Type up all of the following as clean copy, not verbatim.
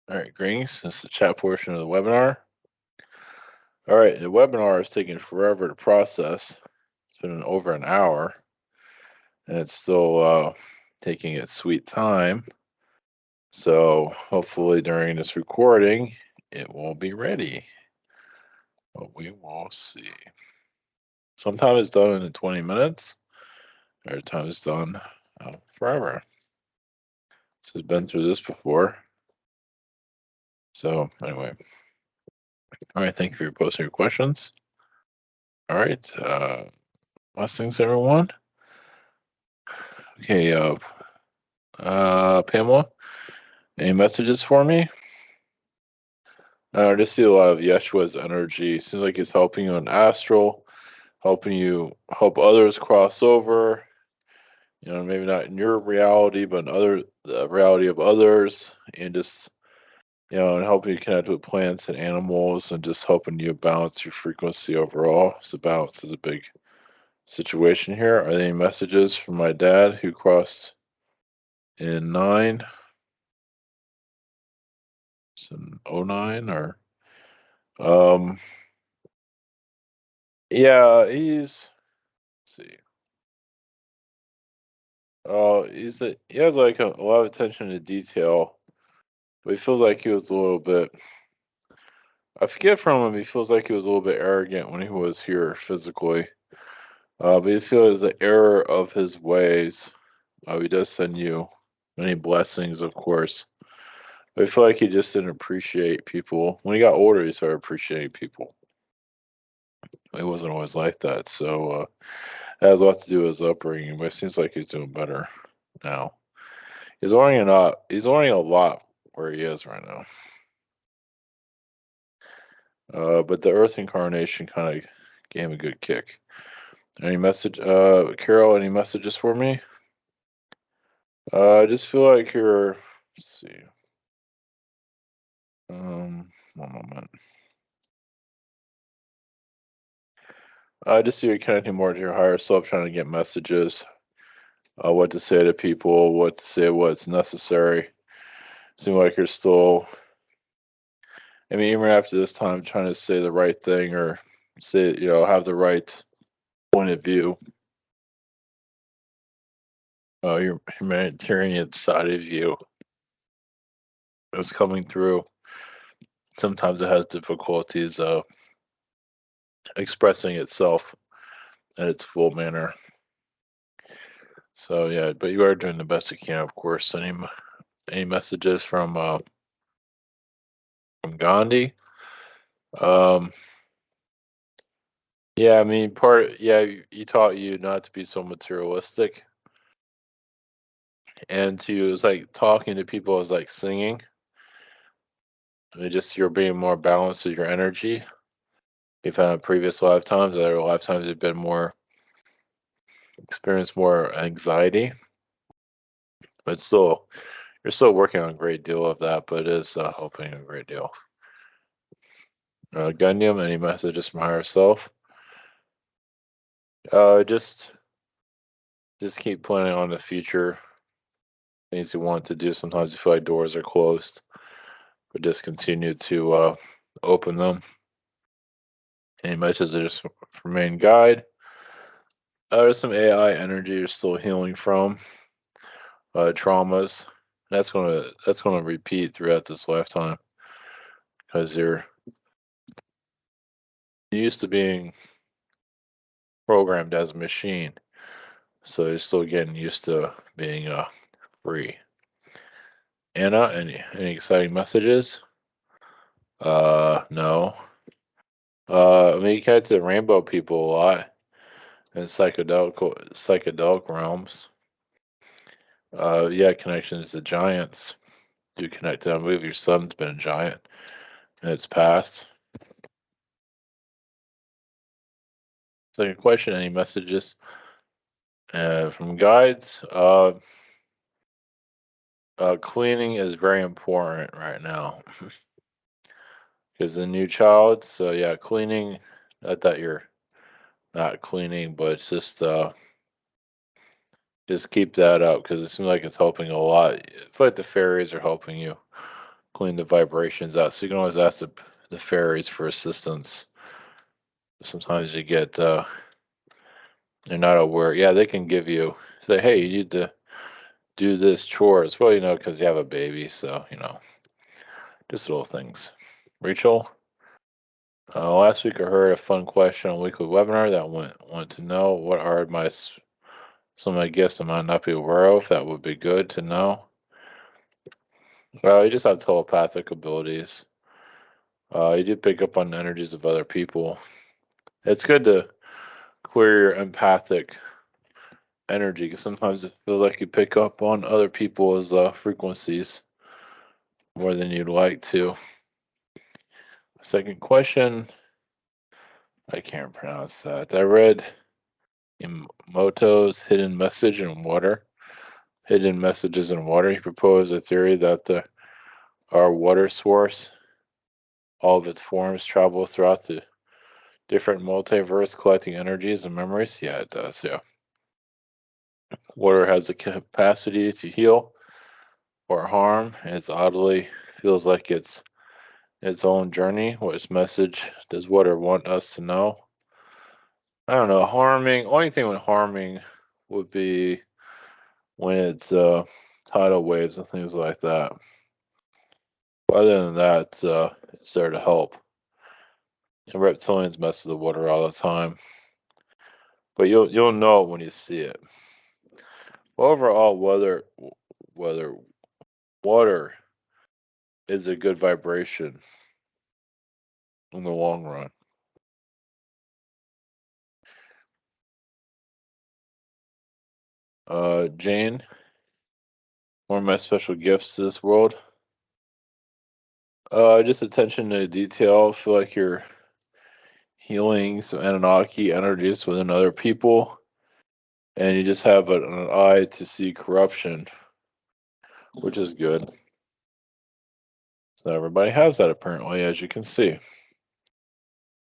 All right, greetings. This is the chat portion of the webinar. All right, the webinar is taking forever to process. It's been over an hour, and it's still taking its sweet time. So hopefully during this recording, it will be ready. But we will see. Sometimes it's done in 20 minutes. Other times it's done forever. This has been through this before. So anyway, all right. Thank you for posting your questions. All right. Blessings, everyone. Okay. Pamela, any messages for me? I just see a lot of Yeshua's energy. Seems like he's helping you in astral, helping you help others cross over. You know, maybe not in your reality, but in the reality of others, and just and helping you connect with plants and animals, and just helping you balance your frequency overall. So balance is a big situation here. Are there any messages from my dad who crossed in 9? It's in 09 or um yeah, let's see. He has like a lot of attention to detail, but he feels like he was a little bit. I forget from him. He feels like he was a little bit arrogant when he was here physically. But he feels the error of his ways. He does send you many blessings, of course. But I feel like he just didn't appreciate people. When he got older, he started appreciating people. He wasn't always like that. So it has a lot to do with his upbringing. But it seems like he's doing better now. He's learning a lot where he is right now. But the Earth incarnation kind of gave him a good kick. Any message, Carol? Any messages for me? I just feel like you're. Let's see. One moment. I just see you connecting more to your higher self, trying to get messages. What to say to people, what to say, what's necessary. Seem like you're still. I mean, even after this time, trying to say the right thing or say, have the right point of view. Your humanitarian side of you is coming through. Sometimes it has difficulties expressing itself in its full manner. So yeah, but you are doing the best you can, of course. Any messages from Gandhi? Um, yeah, I mean, he taught you not to be so materialistic, and to it's like talking to people is like singing. You're being more balanced with your energy. You've had previous lifetimes, other lifetimes you've been more experienced more anxiety, but still, you're still working on a great deal of that, but it is helping a great deal. Gundam, any messages from higher self? Uh, just just keep planning on the future things you want to do. Sometimes you feel like doors are closed, but just continue to open them. Any messages from main guide? There's some AI energy you're still healing from traumas. That's gonna repeat throughout this lifetime because you're used to being programmed as a machine. So you're still getting used to being free. Anna, any exciting messages? No. I mean, you connect to the rainbow people a lot in psychedelic realms. Yeah, connections to giants. Do connect to that movie. Your son's been a giant in its past. Second question: any messages from guides? Cleaning is very important right now because the new child. So yeah, cleaning. I thought you're not cleaning, but it's just keep that up because it seems like it's helping a lot. I feel like the fairies are helping you clean the vibrations out. So you can always ask the fairies for assistance. Sometimes you get they're not aware. Yeah, they can give you say, hey, you need to do this chores. Well, because you have a baby, so just little things. Rachel, last week I heard a fun question on weekly webinar that want to know what are some of my gifts I might not be aware of. That would be good to know. Well, you just have telepathic abilities. You do pick up on the energies of other people. It's good to clear your empathic energy because sometimes it feels like you pick up on other people's frequencies more than you'd like to. Second question, I can't pronounce that. I read Emoto's hidden message in water. Hidden messages in water. He proposed a theory that our water source, all of its forms, travel throughout the different multiverse, collecting energies and memories. Yeah, it does. Yeah, water has the capacity to heal or harm. It's oddly feels like it's its own journey. Which message does water want us to know? I don't know. Harming. Only thing with harming would be when it's tidal waves and things like that. Other than that, it's there to help. And reptilians mess with the water all the time, but you'll know it when you see it. Overall, whether water is a good vibration in the long run. Jane, one of my special gifts to this world. Just attention to detail. I feel like you're healing some Anunnaki energies within other people, and you just have an eye to see corruption, which is good. So everybody has that apparently, as you can see.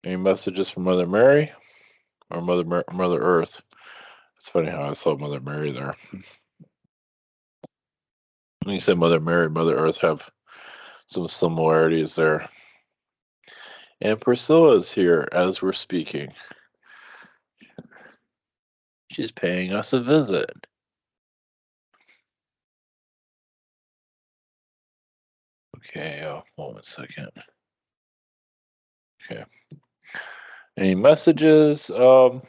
Any messages from Mother Mary or Mother Earth? It's funny how I saw Mother Mary there. When you said Mother Mary and Mother Earth have some similarities there. And Priscilla is here as we're speaking. She's paying us a visit. Okay, hold on a second. Okay. Any messages? The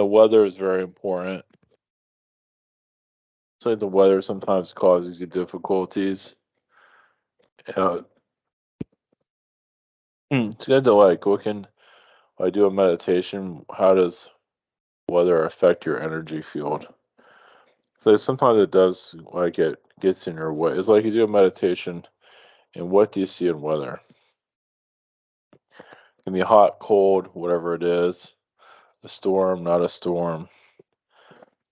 weather is very important. So the weather sometimes causes you difficulties. Uh, it's good to look in. I do a meditation. How does weather affect your energy field? So sometimes it does, like it gets in your way. It's like you do a meditation, and what do you see in weather? It can be hot, cold, whatever it is. A storm, not a storm.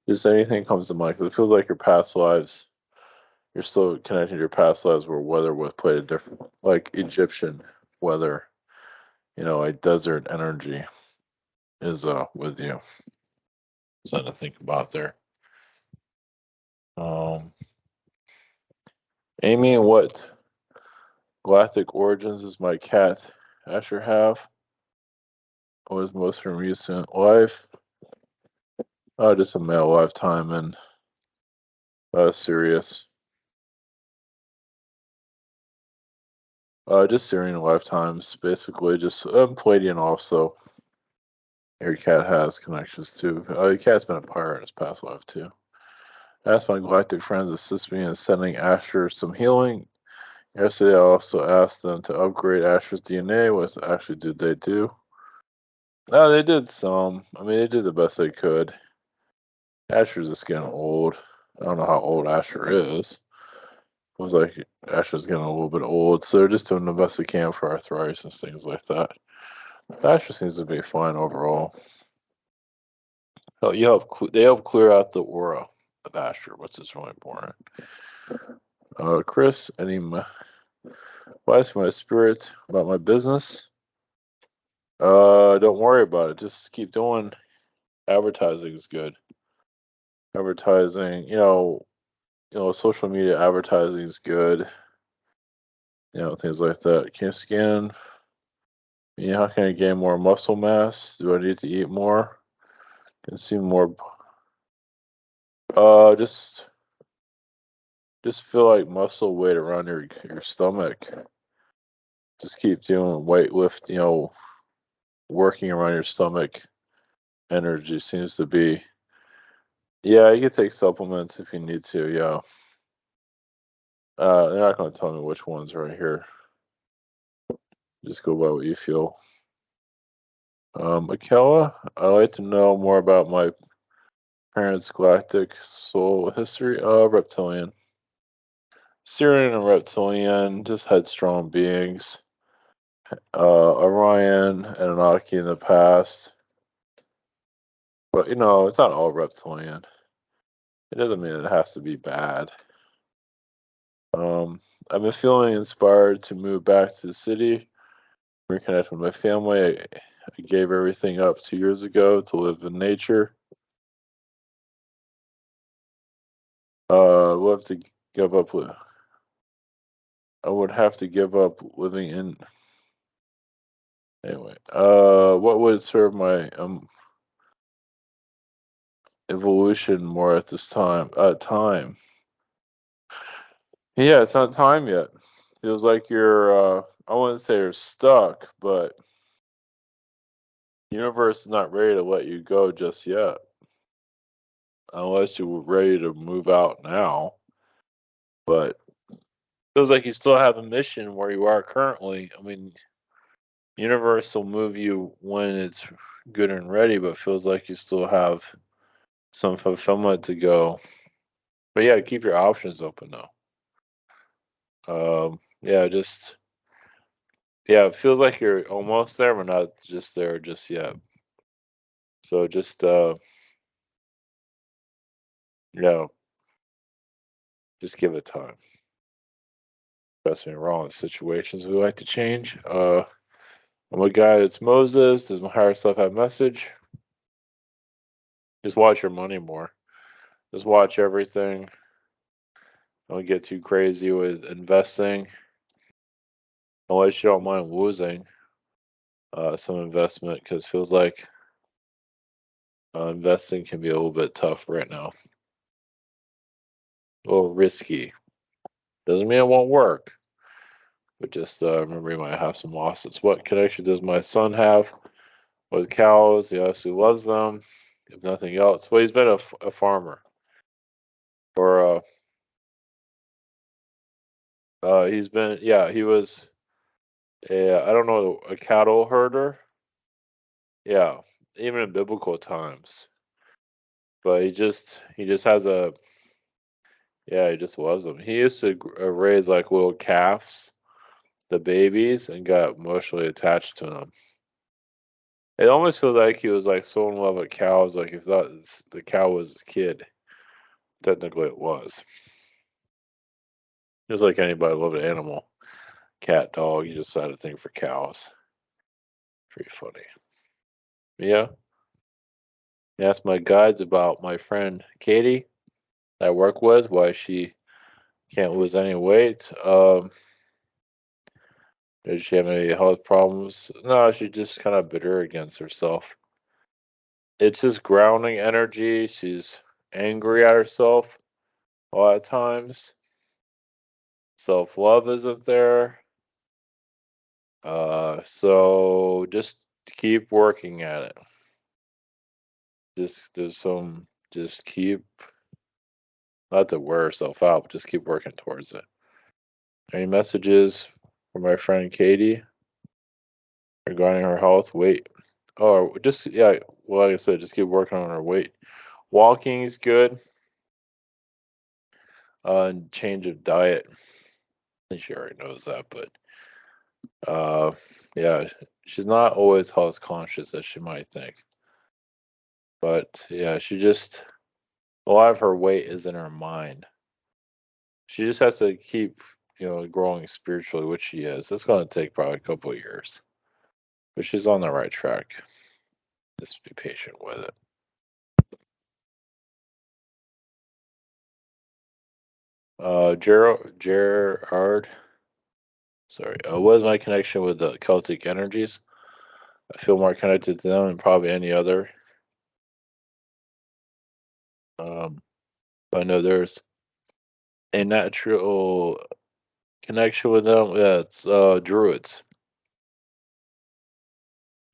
Just anything comes to mind because it feels like your past lives. You're still connected to your past lives where weather was played a different, like Egyptian weather. A desert energy is with you. Something to think about there. Um, Amy, what galactic origins does my cat Asher have? What is most from recent life? Just a male lifetime and Sirius. Just Syrian lifetimes, basically. Just Palladian also. Your cat has connections too. Your cat's been a pirate in his past life too. I asked my galactic friends to assist me in sending Asher some healing. Yesterday, I also asked them to upgrade Asher's DNA. What actually did they do? No, they did some. They did the best they could. Asher's just getting old. I don't know how old Asher is. It was like Asher's getting a little bit old, so they're just doing the best they can for arthritis and things like that. Asher seems to be fine overall. They help clear out the aura of Asher, which is really important. Chris, any advice for my spirit about my business? Don't worry about it. Just keep doing. Advertising is good. Advertising, social media advertising is good. Things like that. Can scan. How can I gain more muscle mass? Do I need to eat more? Consume more. Just feel like muscle weight around your stomach. Just keep doing weight lift. Working around your stomach. Energy seems to be. Yeah, you can take supplements if you need to. Yeah. They're not going to tell me which ones right here. Just go by what you feel. Michaela, I'd like to know more about my parents' galactic soul history. Reptilian. Syrian and reptilian, just headstrong beings. Orion, Anunnaki in the past. But, it's not all reptilian. It doesn't mean it has to be bad. I've been feeling inspired to move back to the city, reconnect with my family. I gave everything up 2 years ago to live in nature. We'll have to give up. I would have to give up living in. Anyway, what would serve my evolution more at this time? Time. Yeah, it's not time yet. Feels like you're. I wouldn't say you're stuck, but the universe is not ready to let you go just yet, unless you were ready to move out now. But feels like you still have a mission where you are currently. I mean, universe will move you when it's good and ready, but feels like you still have some fulfillment to go. But yeah, keep your options open though. Yeah, just yeah, it feels like you're almost there, but not just there just yet. So just you know, just give it time. Trust me, we're all in situations we like to change. I'm a guy that's Moses. Does my higher self have message? Just watch your money more. Just watch everything. Don't get too crazy with investing unless you don't mind losing some investment because feels like investing can be a little bit tough right now. A little risky. Doesn't mean it won't work, but just remember you might have some losses. What connection does my son have with cows? He obviously loves them, if nothing else. Well, he's been a farmer, or he's been, yeah, he was I don't know, a cattle herder. Yeah, even in biblical times. But he just has a yeah, he just loves them. He used to raise like little calves, the babies, and got emotionally attached to them. It almost feels like he was like so in love with cows, like he thought the cow was his kid. Technically, it was. Just like anybody loved an animal, cat, dog. You just had a thing for cows. Pretty funny. Yeah. I asked my guides about my friend Katie that I work with, why she can't lose any weight. Does she have any health problems? No, she's just kind of bitter against herself. It's just grounding energy. She's angry at herself a lot of times. Self love isn't there. So just keep working at it. Just keep, not to wear herself out, but just keep working towards it. Any messages for my friend Katie regarding her health? Weight. Oh, just, yeah, well, like I said, just keep working on her weight. Walking is good. And change of diet. I think she already knows that, but uh, yeah, she's not always health conscious as she might think. But yeah, she just a lot of her weight is in her mind. She just has to keep, growing spiritually, which she is. It's going to take probably a couple of years, but she's on the right track. Just be patient with it. Gerard. Sorry. What is my connection with the Celtic energies? I feel more connected to them than probably any other. Um, I know there's a natural connection with them. Yeah, it's druids.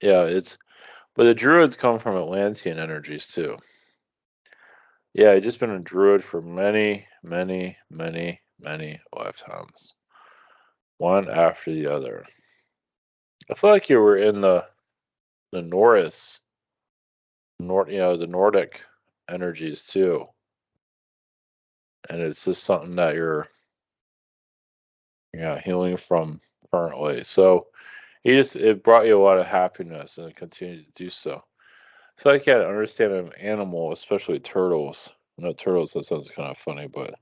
Yeah, it's but the druids come from Atlantean energies too. Yeah, I've just been a druid for many, many, many, many lifetimes, one after the other. I feel like you were in the Norris, the Nordic energies too, and it's just something that you're, healing from currently. So it brought you a lot of happiness, and it continues to do so. So I can't understand an animal, especially turtles. I know turtles. That sounds kind of funny, but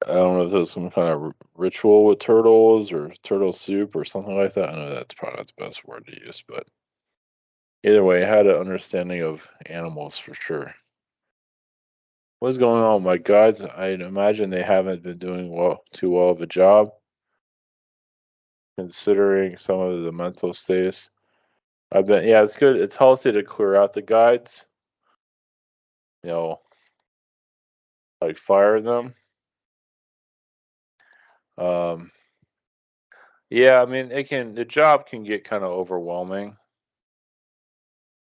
I don't know if there's some kind of ritual with turtles or turtle soup or something like that. I know that's probably not the best word to use, but either way, I had an understanding of animals for sure. What's going on, my guys? I imagine they haven't been doing too well of a job, considering some of the mental status. Yeah, it's good. It's healthy to clear out the guides, you know, like fire them. Um, yeah, I mean, the job can get kind of overwhelming,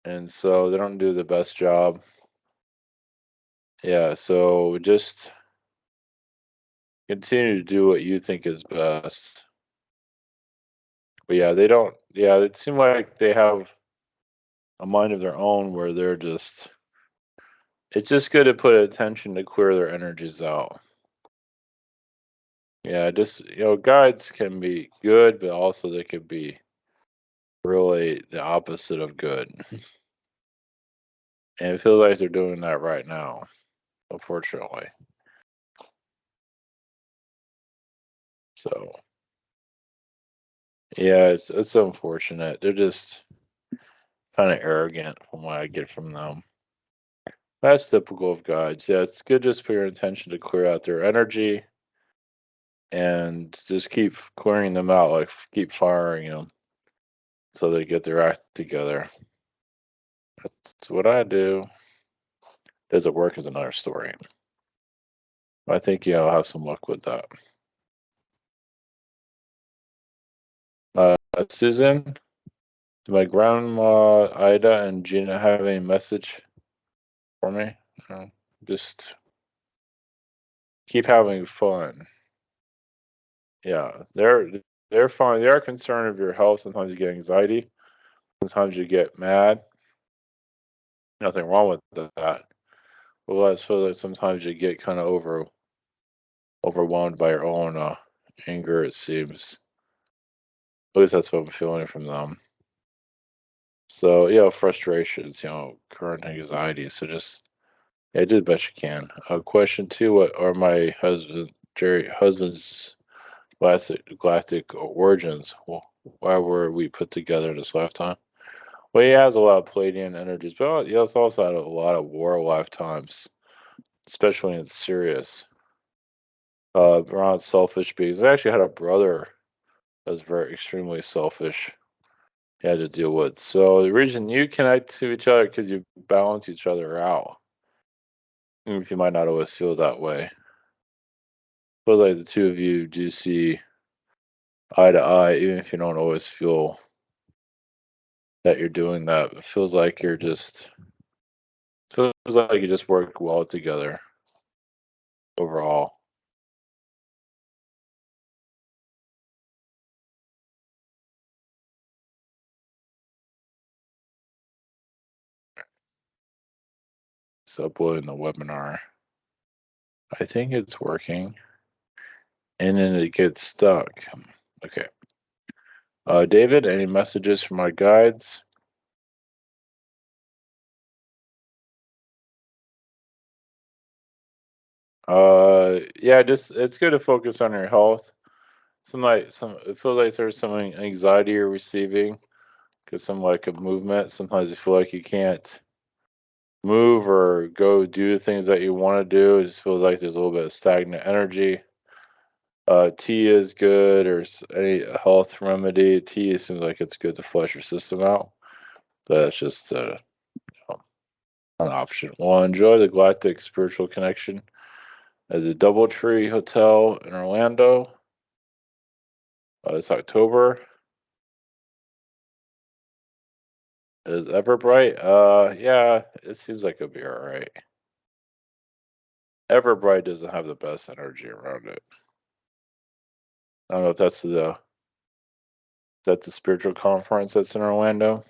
and so they don't do the best job. Yeah, so just continue to do what you think is best. But yeah, they don't. Yeah, it seems like they have a mind of their own where they're just. It's just good to put attention to clear their energies out. Yeah, just guides can be good, but also they could be really the opposite of good. And it feels like they're doing that right now, unfortunately. So yeah, it's unfortunate. They're just kind of arrogant from what I get from them. That's typical of guides. Yeah, it's good just for your intention to clear out their energy and just keep clearing them out, like keep firing them so they get their act together. That's what I do. Does it work is another story. I think I'll have some luck with that. Susan, do my grandma Ida and Gina have any message for me? No, just keep having fun. Yeah, they're fine. They are concerned of your health. Sometimes you get anxiety. Sometimes you get mad. Nothing wrong with that. Well, I feel like sometimes you get kind of overwhelmed by your own anger. It seems. At least that's what I'm feeling from them. So frustrations. Current anxiety. So just do the best you can. Question two: what are my husband's galactic origins? Well, why were we put together this lifetime? Well, he has a lot of Palladian energies, but he also had a lot of war lifetimes, especially in Sirius. Around selfish beings. I actually had a brother that was very extremely selfish. He had to deal with. So the reason you connect to each other because you balance each other out, even if you might not always feel that way. Feels like the two of you do see eye to eye, even if you don't always feel that you're doing that. It feels like you just work well together overall. So uploading the webinar. I think it's working. And then it gets stuck. Okay. David, any messages from my guides? Yeah, just it's good to focus on your health. Some it feels like there's some anxiety you're receiving because some like of movement. Sometimes you feel like you can't move or go do things that you want to do. It just feels like there's a little bit of stagnant energy. Tea is good, or any health remedy. Tea seems like it's good to flush your system out. But it's just um, an option. Well, enjoy the Galactic Spiritual Connection as a DoubleTree Hotel in Orlando. It's October. Is Everbright? Yeah, it seems like it'll be all right. Everbright doesn't have the best energy around it. I don't know if that's the spiritual conference that's in Orlando.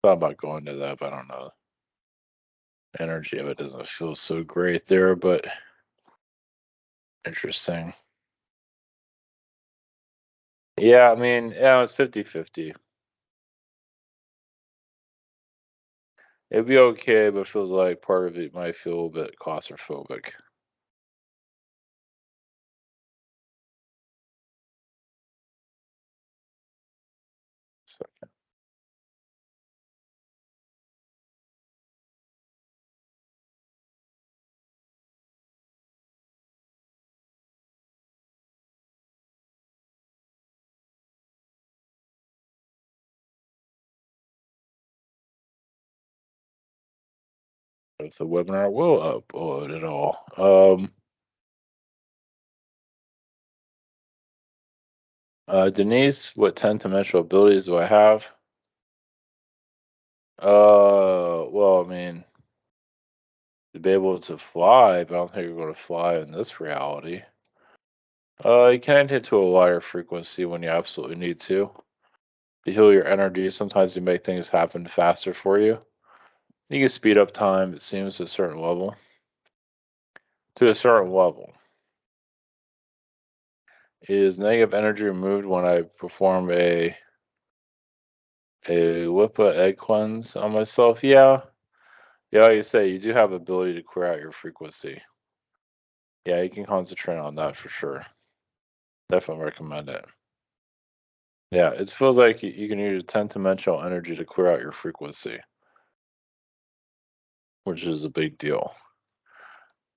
Thought about going to that, but I don't know. Energy of it doesn't feel so great there, but interesting. Yeah, I mean, yeah, it's 50-50. It'd be okay, but feels like part of it might feel a bit claustrophobic. So if the webinar will upload at all. Denise, what 10 dimensional abilities do I have? Well, I mean, to be able to fly, but I don't think you're going to fly in this reality. You can hit to a lighter frequency when you absolutely need to heal your energy. Sometimes you make things happen faster for you. You can speed up time, it seems, to a certain level. To a certain level. Is negative energy removed when I perform a Whippa egg cleanse on myself? Yeah. Yeah, like you say, you do have ability to clear out your frequency. Yeah, you can concentrate on that for sure. Definitely recommend it. Yeah, it feels like you can use 10 dimensional energy to clear out your frequency, which is a big deal.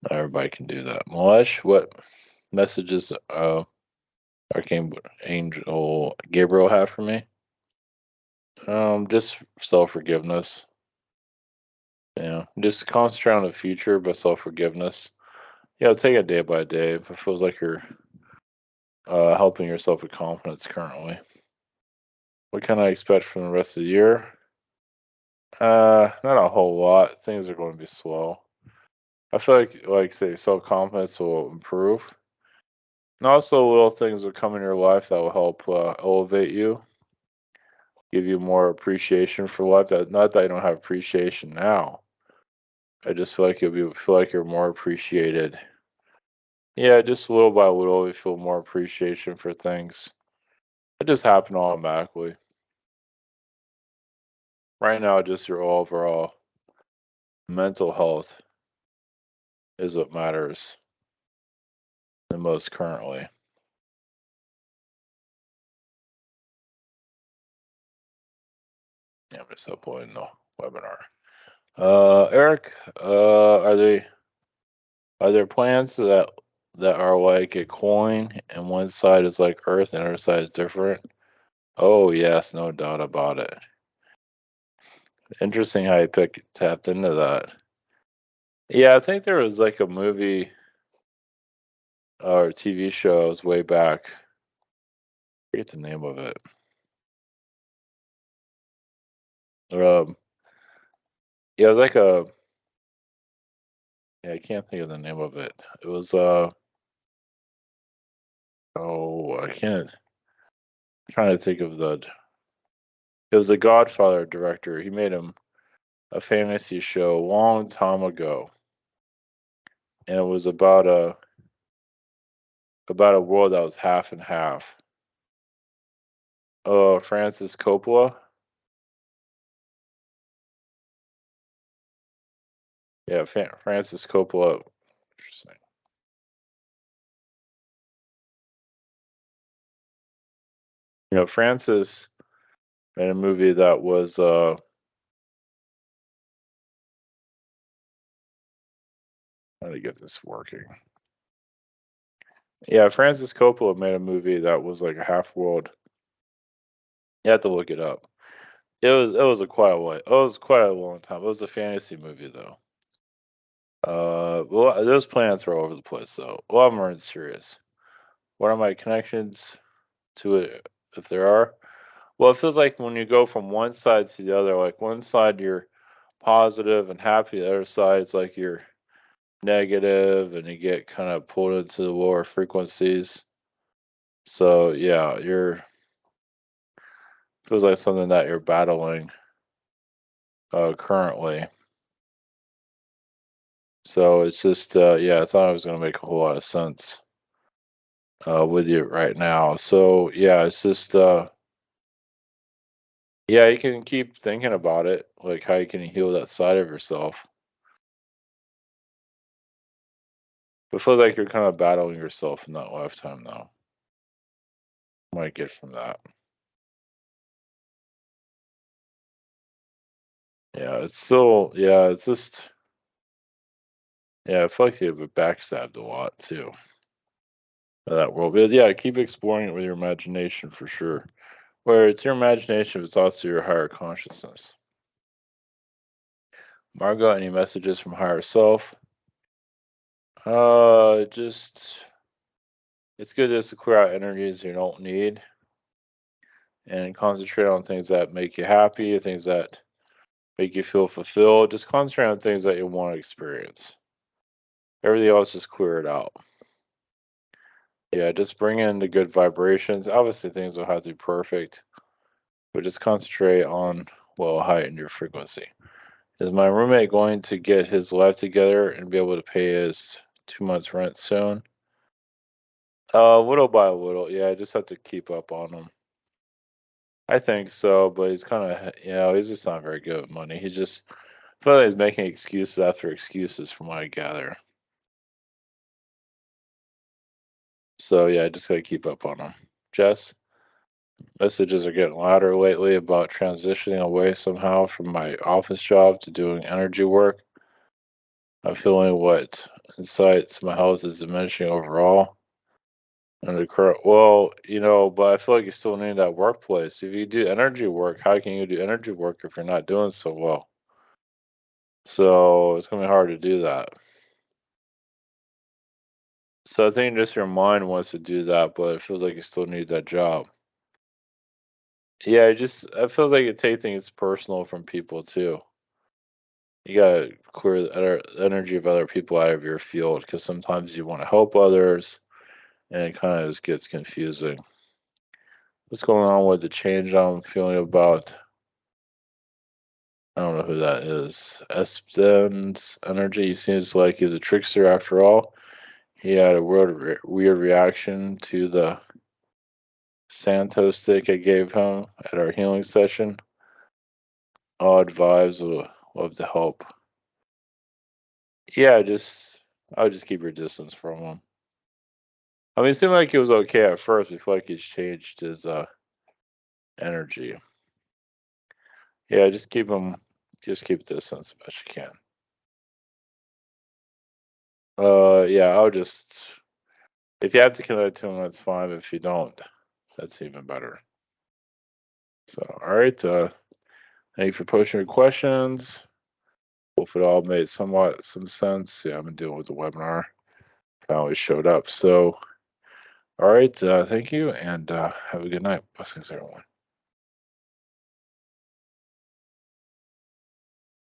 Not everybody can do that. Malesh, what messages Archangel Gabriel have for me? Just self forgiveness. Just concentrate on the future, but self forgiveness. Yeah, take it day by day. If it feels like you're helping yourself with confidence currently. What can I expect from the rest of the year? Not a whole lot. Things are going to be slow. I feel like say, self confidence will improve. And also, little things will come in your life that will help elevate you, give you more appreciation for life. That not that you don't have appreciation now. I just feel like you're more appreciated. Yeah, just little by little, you feel more appreciation for things. It just happened automatically. Right now, just your overall mental health is what matters the most currently. Yeah, I'm just uploading the webinar. Eric, are there plans that are like a coin and one side is like Earth and the other side is different? Oh yes, no doubt about it. Interesting how you tapped into that. Yeah, I think there was like a movie or TV shows way back. I forget the name of it. Um, yeah, it was like a yeah, I can't think of the name of it. It was oh, I can't. I'm trying to think of the. It was the Godfather director. He made him a fantasy show a long time ago, and it was about a world that was half and half. Francis Coppola. Yeah, Francis Coppola. Interesting. Francis made a movie that was trying to get this working. Yeah, Francis Coppola made a movie that was like a half world. You have to look it up. It was a quite a while. It was quite a long time. It was a fantasy movie though. Well, those planets are all over the place though. A lot of them are serious. What are my connections to it, if there are? Well, it feels like when you go from one side to the other, like one side you're positive and happy, the other side is like you're negative and you get kind of pulled into the lower frequencies. So yeah, you're feels like something that you're battling currently. So it's just yeah, it's not always going to make a whole lot of sense with you right now. So yeah, it's just yeah, you can keep thinking about it, like how you can heal that side of yourself. It feels like you're kind of battling yourself in that lifetime though. Might get from that. Yeah, it's still yeah, it's just yeah, I feel like you've been backstabbed a lot too by that world. But yeah, keep exploring it with your imagination for sure. Where it's your imagination, but it's also your higher consciousness. Margot, any messages from higher self? Just it's good just to clear out energies you don't need and concentrate on things that make you happy, things that make you feel fulfilled. Just concentrate on things that you want to experience. Everything else, just clear it out. Yeah, just bring in the good vibrations. Obviously, things don't have to be perfect, but just concentrate on, well, heighten your frequency. Is my roommate going to get his life together and be able to pay his 2 months rent soon? Little by little. Yeah, I just have to keep up on him. I think so, but he's kind of, he's just not very good at money. He's just, I feel like he's making excuses after excuses from what I gather. So yeah, I just gotta keep up on him. Jess, messages are getting louder lately about transitioning away somehow from my office job to doing energy work. I'm feeling what insights my health is diminishing overall. And the current, well, but I feel like you still need that workplace. If you do energy work, how can you do energy work if you're not doing so well? So it's gonna be hard to do that. So I think just your mind wants to do that, but it feels like you still need that job. Yeah, it feels like you take things personal from people too. You gotta clear the energy of other people out of your field because sometimes you want to help others, and it kind of just gets confusing. What's going on with the change I'm feeling about? I don't know who that is. Espen's energy. He seems like he's a trickster after all. He had a weird reaction to the Santo stick I gave him at our healing session. Odd vibes. Will love to help. Yeah, I would just keep your distance from him. I mean, it seemed like he was okay at first. I feel like he's changed his energy. Yeah, just keep distance as best you can. Yeah, I'll just if you have to connect to him, that's fine. If you don't, that's even better. So, all right. Thank you for posting your questions. Hope it all made somewhat some sense. Yeah, I've been dealing with the webinar. Finally showed up. So, all right. Thank you, and have a good night. Blessings, everyone.